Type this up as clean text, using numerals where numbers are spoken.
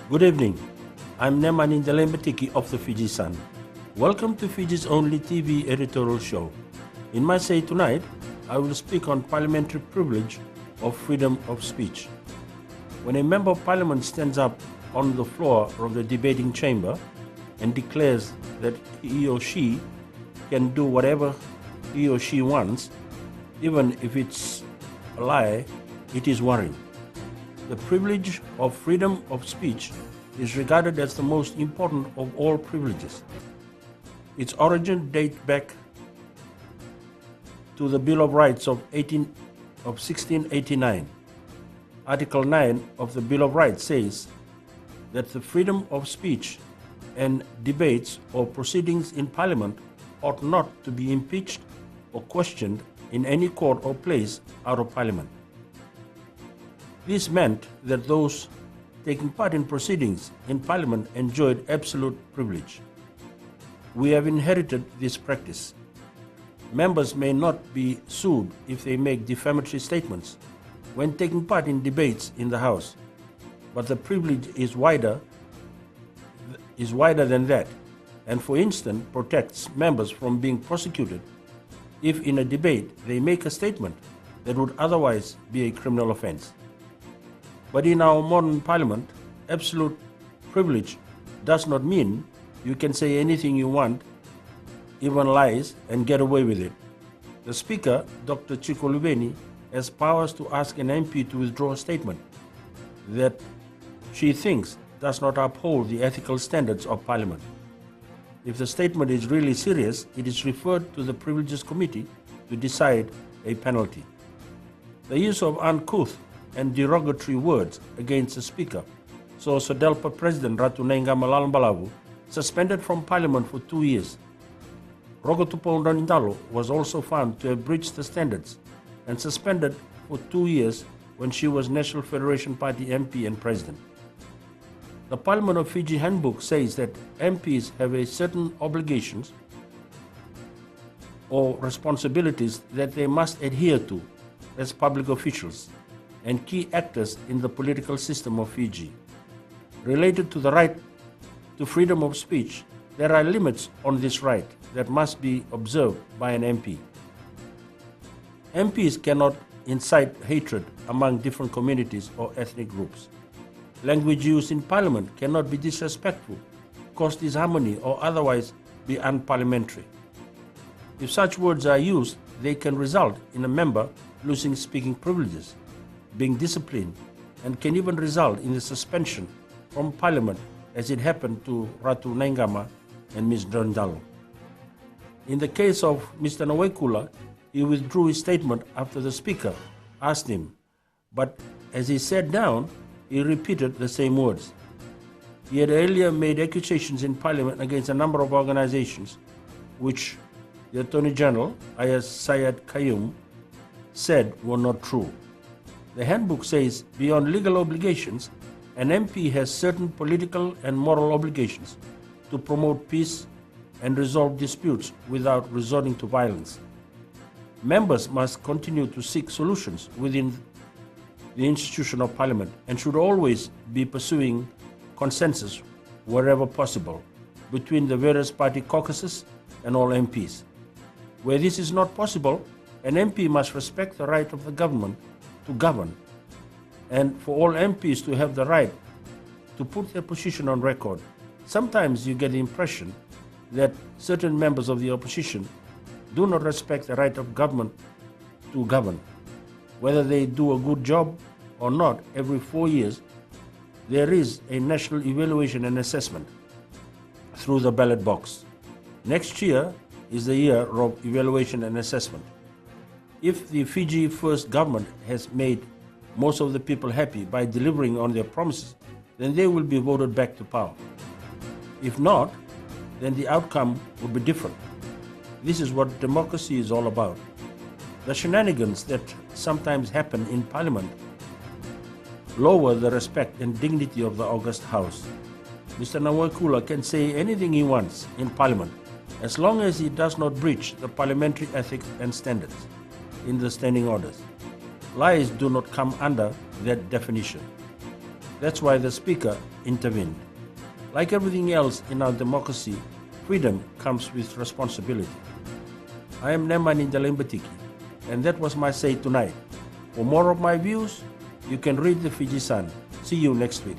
Good evening. I'm Neman Injalembetiki of the Fiji Sun. Welcome to Fiji's only TV editorial show. In my say tonight, I will speak on parliamentary privilege of freedom of speech. When a member of parliament stands up on the floor of the debating chamber and declares that he or she can do whatever he or she wants, even if it's a lie, it is worrying. The privilege of freedom of speech is regarded as the most important of all privileges. Its origin dates back to the Bill of Rights of 1689. Article 9 of the Bill of Rights says that the freedom of speech and debates or proceedings in Parliament ought not to be impeached or questioned in any court or place out of Parliament. This meant that those taking part in proceedings in Parliament enjoyed absolute privilege. We have inherited this practice. Members may not be sued if they make defamatory statements when taking part in debates in the House, but the privilege is wider than that, and for instance protects members from being prosecuted if in a debate they make a statement that would otherwise be a criminal offense. But in our modern Parliament, absolute privilege does not mean you can say anything you want, even lies, and get away with it. The Speaker, Dr. Chico Lubeni, has powers to ask an MP to withdraw a statement that she thinks does not uphold the ethical standards of Parliament. If the statement is really serious, it is referred to the Privileges Committee to decide a penalty. The use of uncouth and derogatory words against the Speaker saw SODELPA President Ratu Nengama Lalambalavo suspended from Parliament for 2 years. Rogotupo Ndalo was also found to have breached the standards and suspended for 2 years when she was National Federation Party MP and President. The Parliament of Fiji Handbook says that MPs have a certain obligations or responsibilities that they must adhere to as public officials and key actors in the political system of Fiji. Related to the right to freedom of speech, there are limits on this right that must be observed by an MP. MPs cannot incite hatred among different communities or ethnic groups. Language used in Parliament cannot be disrespectful, cause disharmony, or otherwise be unparliamentary. If such words are used, they can result in a member losing speaking privileges, being disciplined, and can even result in the suspension from Parliament, as it happened to Ratu Nengama and Ms. Ndalo. In the case of Mr. Nawekula, he withdrew his statement after the Speaker asked him, but as he sat down, he repeated the same words. He had earlier made accusations in Parliament against a number of organizations, which the Attorney General, Ayaz Sayed Qayyum, said were not true. The handbook says beyond legal obligations, an MP has certain political and moral obligations to promote peace and resolve disputes without resorting to violence. Members must continue to seek solutions within the institution of Parliament and should always be pursuing consensus wherever possible between the various party caucuses and all MPs. Where this is not possible, an MP must respect the right of the government to govern, and for all MPs to have the right to put their position on record. Sometimes you get the impression that certain members of the opposition do not respect the right of government to govern. Whether they do a good job or not, every 4 years there is a national evaluation and assessment through the ballot box. Next year is the year of evaluation and assessment. If the Fiji First government has made most of the people happy by delivering on their promises, then they will be voted back to power. If not, then the outcome will be different. This is what democracy is all about. The shenanigans that sometimes happen in Parliament lower the respect and dignity of the august House. Mr. Nawekula can say anything he wants in Parliament as long as he does not breach the parliamentary ethics and standards in the standing orders. Lies do not come under that definition. That's why the Speaker intervened. Like everything else in our democracy, freedom comes with responsibility. I am Nemani Ndalimbatiki, and that was my say tonight. For more of my views, you can read the Fiji Sun. See you next week.